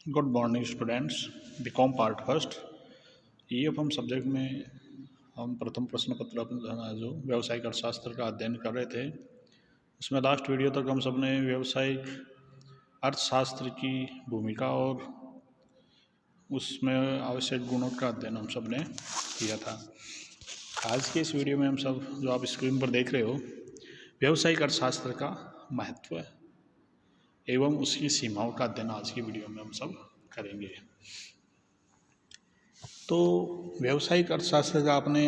Good morning students. BCom part first EFM subject में हम प्रथम प्रश्न पत्र अपना जो व्यावसायिक अर्थशास्त्र का अध्ययन कर रहे थे, उसमें लास्ट वीडियो तक हम सब ने व्यावसायिक अर्थशास्त्र की भूमिका और उसमें आवश्यक गुणों का अध्ययन हम सब ने किया था। आज के इस वीडियो में हम सब जो आप स्क्रीन पर देख रहे हो, व्यावसायिक अर्थशास्त्र का महत्व एवं उसकी सीमाओं का अध्ययन आज की वीडियो में हम सब करेंगे। तो व्यावसायिक अर्थशास्त्र का आपने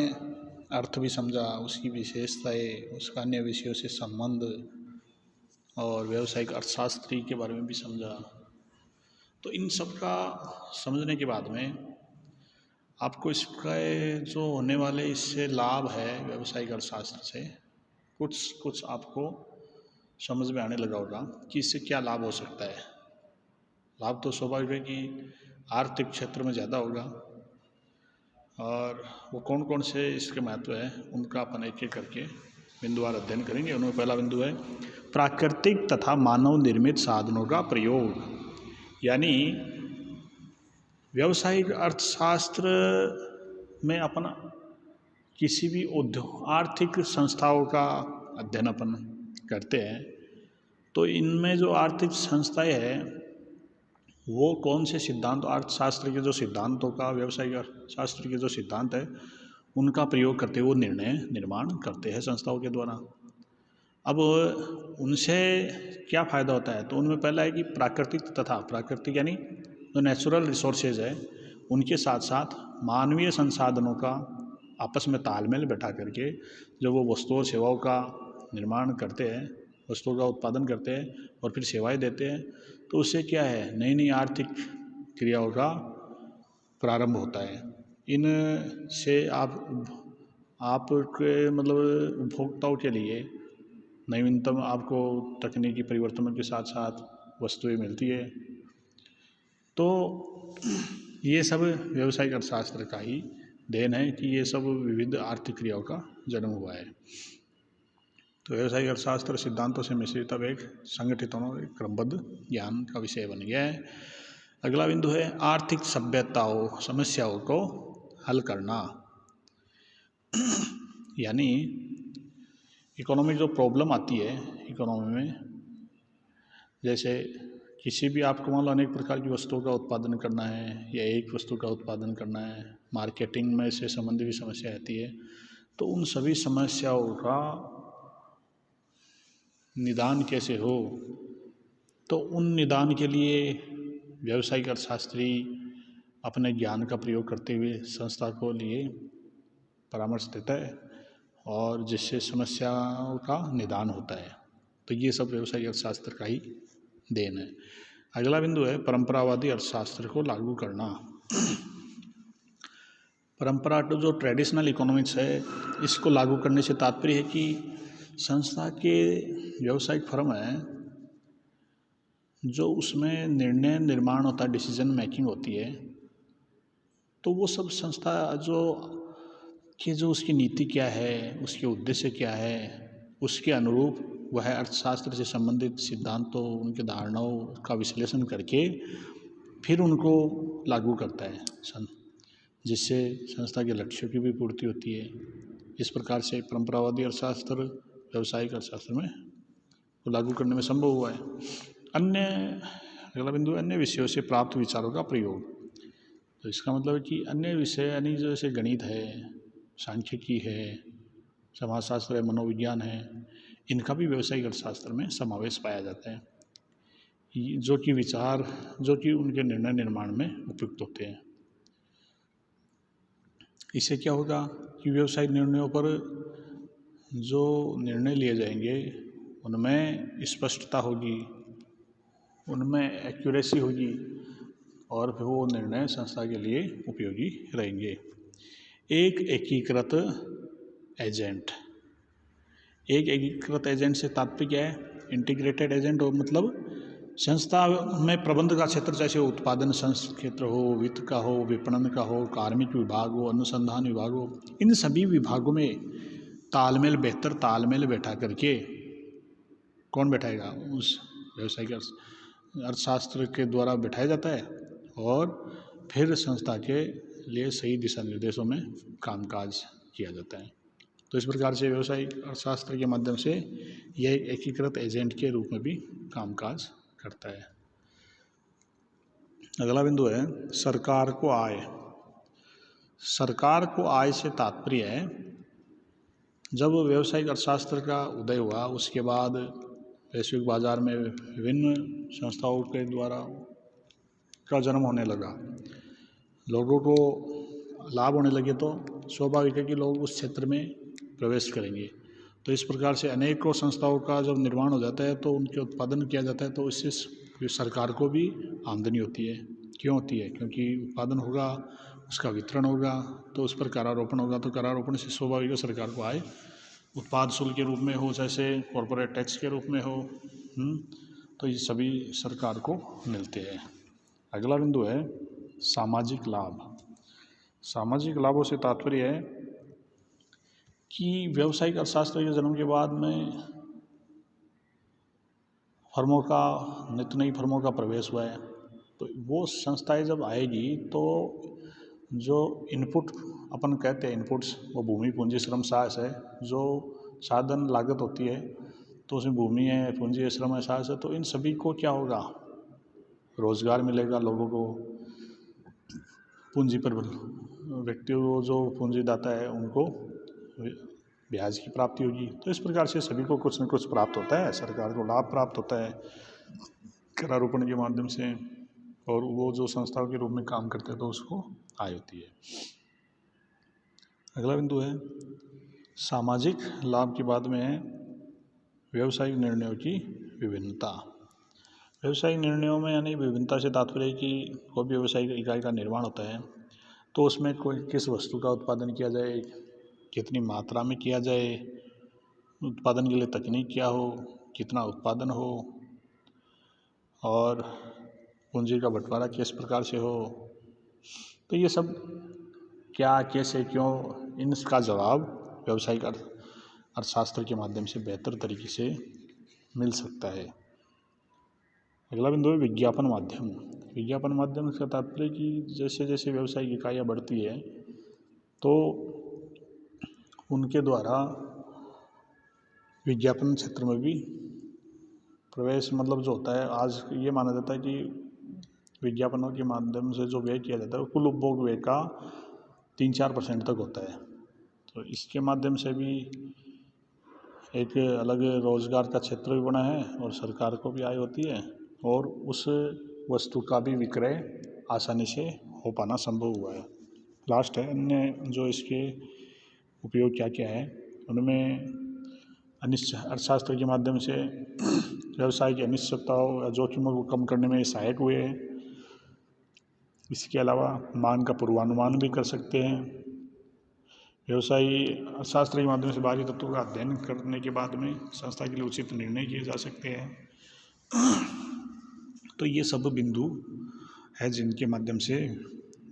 अर्थ भी समझा, उसकी विशेषताएं, उसका अन्य विषयों से संबंध और व्यावसायिक अर्थशास्त्री के बारे में भी समझा। तो इन सब का समझने के बाद में आपको इसका जो होने वाले इससे लाभ है व्यावसायिक अर्थशास्त्र से कुछ आपको समझ में आने लगा होगा कि इससे क्या लाभ हो सकता है। लाभ तो स्वाभाविक है कि आर्थिक क्षेत्र में ज़्यादा होगा, और वो कौन कौन से इसके महत्व है उनका अपन एक एक करके बिंदुवार अध्ययन करेंगे। उनमें पहला बिंदु है प्राकृतिक तथा मानव निर्मित साधनों का प्रयोग, यानी व्यावसायिक अर्थशास्त्र में अपन किसी भी उद्योग आर्थिक संस्थाओं का अध्ययन अपन करते हैं, तो इनमें जो आर्थिक संस्थाएं हैं वो कौन से सिद्धांत, अर्थशास्त्र के जो सिद्धांतों का, व्यावसायिक अर्थशास्त्र के जो सिद्धांत है उनका प्रयोग करते हुए निर्णय निर्माण करते हैं संस्थाओं के द्वारा। अब उनसे क्या फ़ायदा होता है, तो उनमें पहला है कि प्राकृतिक यानी जो नेचुरल रिसोर्सेज है उनके साथ साथ मानवीय संसाधनों का आपस में तालमेल बैठा करके जब वो वस्तुओं और सेवाओं का निर्माण करते हैं, वस्तुओं का उत्पादन करते हैं और फिर सेवाएं देते हैं, तो उससे क्या है, नई नई आर्थिक क्रियाओं का प्रारंभ होता है। इन से आपके मतलब उपभोक्ताओं के लिए नवीनतम आपको तकनीकी परिवर्तनों के साथ साथ वस्तुएं मिलती है। तो ये सब व्यावसायिक अर्थशास्त्र का ही देन है कि ये सब विविध आर्थिक क्रियाओं का जन्म हुआ है। तो व्यावसायिक अर्थशास्त्र सिद्धांतों से मिश्रित अब एक संगठित और एक क्रमबद्ध ज्ञान का विषय बन गया है। अगला बिंदु है आर्थिक समस्याओं को हल करना, यानी इकोनॉमिक जो प्रॉब्लम आती है इकोनॉमी में, जैसे किसी भी आपको मान लो अनेक प्रकार की वस्तुओं का उत्पादन करना है या एक वस्तु का उत्पादन करना है, मार्केटिंग में से संबंधित भी समस्या आती है, तो उन सभी समस्याओं का निदान कैसे हो, तो उन निदान के लिए व्यावसायिक अर्थशास्त्री अपने ज्ञान का प्रयोग करते हुए संस्था को लिए परामर्श देता है और जिससे समस्याओं का निदान होता है। तो ये सब व्यावसायिक अर्थशास्त्र का ही देन है। अगला बिंदु है परंपरावादी अर्थशास्त्र को लागू करना। परंपरा जो ट्रेडिशनल इकोनॉमिक्स है, इसको लागू करने से तात्पर्य है कि संस्था के व्यावसायिक फर्म है जो उसमें निर्णय निर्माण होता है, डिसीजन मेकिंग होती है, तो वो सब संस्था जो उसकी नीति क्या है, उसके उद्देश्य क्या है, उसके अनुरूप वह अर्थशास्त्र से संबंधित सिद्धांतों, उनके धारणाओं का विश्लेषण करके फिर उनको लागू करता है, जिससे संस्था के लक्ष्यों की भी पूर्ति होती है। इस प्रकार से परंपरावादी अर्थशास्त्र व्यावसायिक अर्थशास्त्र में को लागू करने में संभव हुआ है। अगला बिंदु अन्य विषयों से प्राप्त विचारों का प्रयोग। तो इसका मतलब है कि अन्य विषय यानी जैसे गणित है, सांख्यिकी है, समाजशास्त्र है, मनोविज्ञान है, इनका भी व्यावसायिक अर्थशास्त्र में समावेश पाया जाता है, जो कि उनके निर्णय निर्माण में उपयुक्त होते हैं। इससे क्या होगा कि व्यावसायिक निर्णयों पर जो निर्णय लिए जाएंगे उनमें स्पष्टता होगी, उनमें एक्यूरेसी होगी और फिर वो निर्णय संस्था के लिए उपयोगी रहेंगे। एक एकीकृत एजेंट से तात्पर्य क्या है, इंटीग्रेटेड एजेंट हो, मतलब संस्था में प्रबंध का क्षेत्र, जैसे उत्पादन क्षेत्र हो, वित्त का हो, विपणन का हो, कार्मिक विभाग हो, अनुसंधान विभाग हो, इन सभी विभागों में बेहतर तालमेल बैठा करके कौन बैठाएगा, उस व्यावसायिक अर्थशास्त्र के द्वारा बैठाया जाता है और फिर संस्था के लिए सही दिशा निर्देशों में कामकाज किया जाता है। तो इस प्रकार से व्यावसायिक अर्थशास्त्र के माध्यम से यह एक एकीकृत एजेंट के रूप में भी कामकाज करता है। अगला बिंदु है सरकार को आय। सरकार को आय से तात्पर्य है, जब व्यावसायिक अर्थशास्त्र का उदय हुआ उसके बाद वैश्विक बाजार में विभिन्न संस्थाओं के द्वारा का जन्म होने लगा, लोगों को लाभ होने लगे, तो स्वाभाविक है कि लोग उस क्षेत्र में प्रवेश करेंगे। तो इस प्रकार से अनेकों संस्थाओं का जब निर्माण हो जाता है तो उनके उत्पादन किया जाता है, तो इससे सरकार को भी आमदनी होती है। क्यों होती है? क्योंकि उत्पादन होगा, उसका वितरण होगा, तो उस पर करारोपण होगा, तो करारोपण से स्वाभाविक है सरकार को आय, उत्पाद शुल्क के रूप में हो, जैसे कॉरपोरेट टैक्स के रूप में हो, तो ये सभी सरकार को मिलते हैं। अगला बिंदु है सामाजिक लाभ। सामाजिक लाभों से तात्पर्य है कि व्यावसायिक अर्थशास्त्र के जन्म के बाद में फर्मों का, नित नई फर्मों का प्रवेश हुआ है, तो वो संस्थाएं जब आएगी तो जो इनपुट अपन कहते हैं इनपुट्स, वो भूमि पूंजी श्रम साहस है, जो साधन लागत होती है, तो उसमें भूमि है, पूंजी है, श्रम है, साहस है, तो इन सभी को क्या होगा, रोजगार मिलेगा लोगों को, पूंजी पर व्यक्तियों को, जो पूंजीदाता है उनको ब्याज की प्राप्ति होगी। तो इस प्रकार से सभी को कुछ न कुछ प्राप्त होता है, सरकार को लाभ प्राप्त होता है करारोपण के माध्यम से, और वो जो संस्थाओं के रूप में काम करते हैं तो उसको आय होती है। अगला बिंदु है सामाजिक लाभ के बाद में है व्यावसायिक निर्णयों की विभिन्नता। व्यावसायिक निर्णयों में यानी विभिन्नता से तात्पर्य कि कोई भी व्यावसायिक इकाई का निर्माण होता है तो उसमें कोई किस वस्तु का उत्पादन किया जाए, कितनी मात्रा में किया जाए, उत्पादन के लिए तकनीक क्या हो, कितना उत्पादन हो, और पूंजी का बंटवारा किस प्रकार से हो, तो ये सब क्या, कैसे, क्यों, इनका जवाब व्यावसायिक अर्थशास्त्र के माध्यम से बेहतर तरीके से मिल सकता है। अगला बिंदु है विज्ञापन माध्यम। विज्ञापन माध्यम का तात्पर्य कि जैसे जैसे व्यावसायिक इकाइयाँ बढ़ती है तो उनके द्वारा विज्ञापन क्षेत्र में भी प्रवेश, मतलब जो होता है, आज ये माना जाता है कि विज्ञापनों के माध्यम से जो व्यय किया जाता है वो कुल उपभोग व्यय का 3-4% तक होता है। तो इसके माध्यम से भी एक अलग रोजगार का क्षेत्र भी बना है और सरकार को भी आय होती है, और उस वस्तु का भी विक्रय आसानी से हो पाना संभव हुआ है। लास्ट है अन्य जो इसके उपयोग क्या क्या है, उनमें अर्थशास्त्र के माध्यम से व्यवसाय की अनिश्चितताओं या जोखिमों को कम करने में सहायक हुए हैं। इसके अलावा मांग का पूर्वानुमान भी कर सकते हैं। व्यवसायी अर्थशास्त्र के माध्यम से बाहरी तत्वों का अध्ययन करने के बाद में संस्था के लिए उचित निर्णय किए जा सकते हैं। तो ये सब बिंदु है जिनके माध्यम से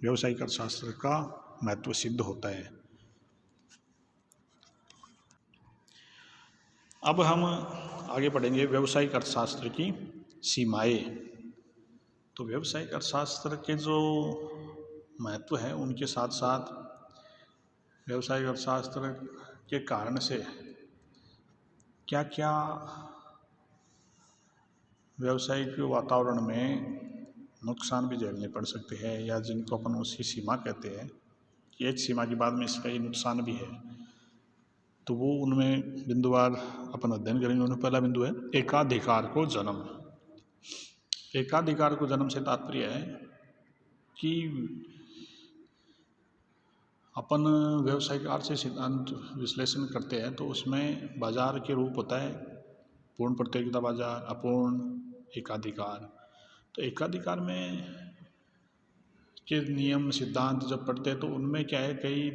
व्यावसायिक अर्थशास्त्र का महत्व सिद्ध होता है। अब हम आगे पढ़ेंगे व्यावसायिक अर्थशास्त्र की सीमाएं। तो व्यावसायिक अर्थशास्त्र के जो महत्व है उनके साथ साथ व्यावसायिक अर्थशास्त्र के कारण से क्या क्या व्यावसायिक वातावरण में नुकसान भी झेलने पड़ सकते हैं, या जिनको अपन उसकी सीमा कहते हैं कि एक सीमा के बाद में इसका ये नुकसान भी है, तो वो उनमें बिंदुवार अपन अध्ययन करेंगे। उनमें पहला बिंदु है एकाधिकार को जन्म। एकाधिकार को जन्म से तात्पर्य है कि अपन व्यावसायिक आर्थिक सिद्धांत विश्लेषण करते हैं तो उसमें बाजार के रूप होता है पूर्ण प्रतियोगिता बाजार, अपूर्ण, एकाधिकार। तो एकाधिकार में के नियम सिद्धांत जब पढ़ते हैं तो उनमें क्या है, कई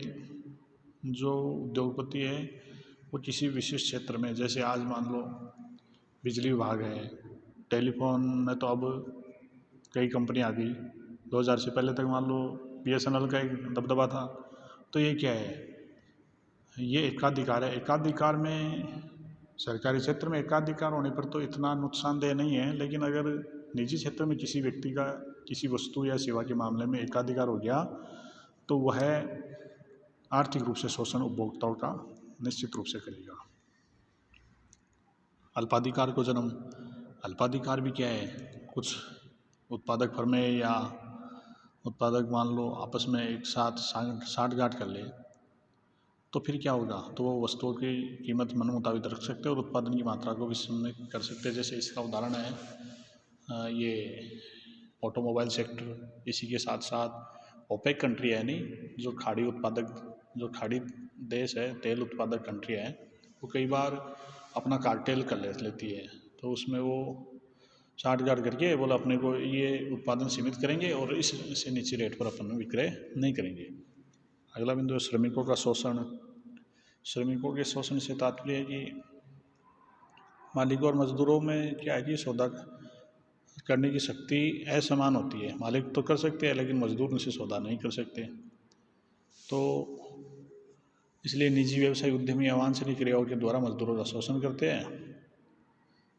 जो उद्योगपति है वो किसी विशिष्ट क्षेत्र में, जैसे आज मान लो बिजली विभाग है, टेलीफोन में तो अब कई कंपनी आ गई, 2000 से पहले तक मान लो BSNL का एक दबदबा था। तो ये क्या है, ये एकाधिकार है। एकाधिकार में सरकारी क्षेत्र में एकाधिकार होने पर तो इतना नुकसानदेह नहीं है, लेकिन अगर निजी क्षेत्र में किसी व्यक्ति का किसी वस्तु या सेवा के मामले में एकाधिकार हो गया तो वह आर्थिक रूप से शोषण उपभोक्ताओं का निश्चित रूप से करेगा। अल्पाधिकार को जन्म, अल्पाधिकार भी क्या है, कुछ उत्पादक फर्में या उत्पादक मान लो आपस में एक साथ साठ-गांठ कर ले तो फिर क्या होगा, तो वो वस्तुओं की कीमत मन मुताबिक रख सकते हैं और उत्पादन की मात्रा को भी सीमित कर सकते हैं। जैसे इसका उदाहरण है ये ऑटोमोबाइल सेक्टर, इसी के साथ साथ ओपेक कंट्री है नहीं, जो खाड़ी उत्पादक, जो खाड़ी देश है, तेल उत्पादक कंट्री है, वो कई बार अपना कार्टेल कर लेती है। तो उसमें वो साठ-गांठ करके बोला अपने को ये उत्पादन सीमित करेंगे और इससे नीचे रेट पर अपन विक्रय नहीं करेंगे। अगला बिंदु है श्रमिकों का शोषण। श्रमिकों के शोषण से तात्पर्य है कि मालिकों और मजदूरों में क्या है कि सौदा करने की शक्ति असमान होती है। मालिक तो कर सकते हैं लेकिन मजदूर उनसे सौदा नहीं कर सकते। तो इसलिए निजी व्यवसाय उद्यमी अवांछनीय क्रियाओं के द्वारा मजदूरों का शोषण करते हैं।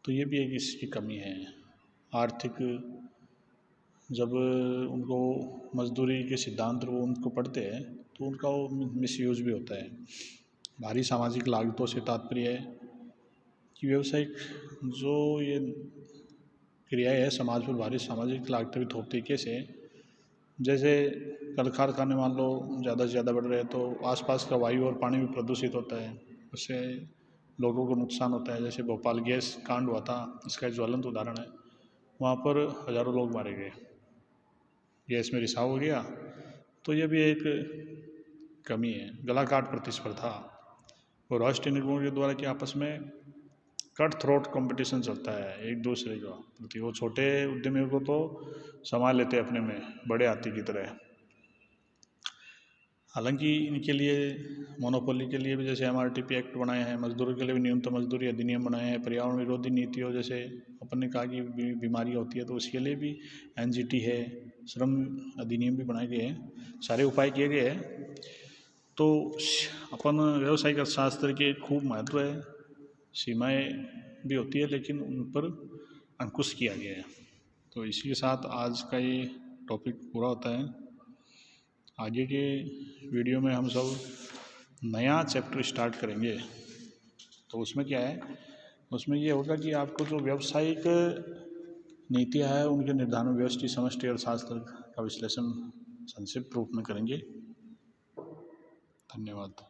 तो ये भी एक इसकी कमी है। आर्थिक, जब उनको मजदूरी के सिद्धांत वो उनको पढ़ते हैं तो उनका वो मिसयूज भी होता है। भारी सामाजिक लागतों से तात्पर्य है कि व्यवसायिक जो ये क्रियाएँ है समाज पर भारी सामाजिक लागतें भी थोपती है। कैसे, जैसे कल कारखाने मान लो ज़्यादा से ज़्यादा बढ़ रहे हैं तो आसपास का वायु और पानी भी प्रदूषित होता है, उससे लोगों को नुकसान होता है। जैसे भोपाल गैस कांड हुआ था, इसका एक ज्वलंत उदाहरण है। वहाँ पर हज़ारों लोग मारे गए, गैस में रिसाव हो गया। तो ये भी एक कमी है। गला काट प्रतिस्पर्धा और राष्ट्रीय निगमों के द्वारा कि आपस में कट थ्रोट कंपटीशन चलता है एक दूसरे का प्रति। वो छोटे उद्यमियों को तो संभाल लेते हैं अपने में बड़े हाथी की तरह। हालांकि इनके लिए मोनोपोली के लिए भी जैसे MRTP एक्ट बनाए हैं, मजदूरों के लिए भी न्यूनतम मजदूरी अधिनियम बनाए हैं, पर्यावरण विरोधी नीतियों जैसे अपन ने कहा कि बीमारी होती है तो उसके लिए भी NGT है, श्रम अधिनियम भी बनाए गए हैं, सारे उपाय किए गए हैं। तो अपन व्यावसायिक अर्थशास्त्र के खूब महत्व है, सीमाएँ भी होती है लेकिन उन पर अंकुश किया गया है। तो इसी के साथ आज का ये टॉपिक पूरा होता है। आगे के वीडियो में हम सब नया चैप्टर स्टार्ट करेंगे। तो उसमें क्या है, उसमें ये होगा कि आपको जो व्यावसायिक नीतियाँ है उनके निर्धारण, व्यष्टि समष्टि अर्थशास्त्र का विश्लेषण संक्षिप्त रूप में करेंगे। धन्यवाद।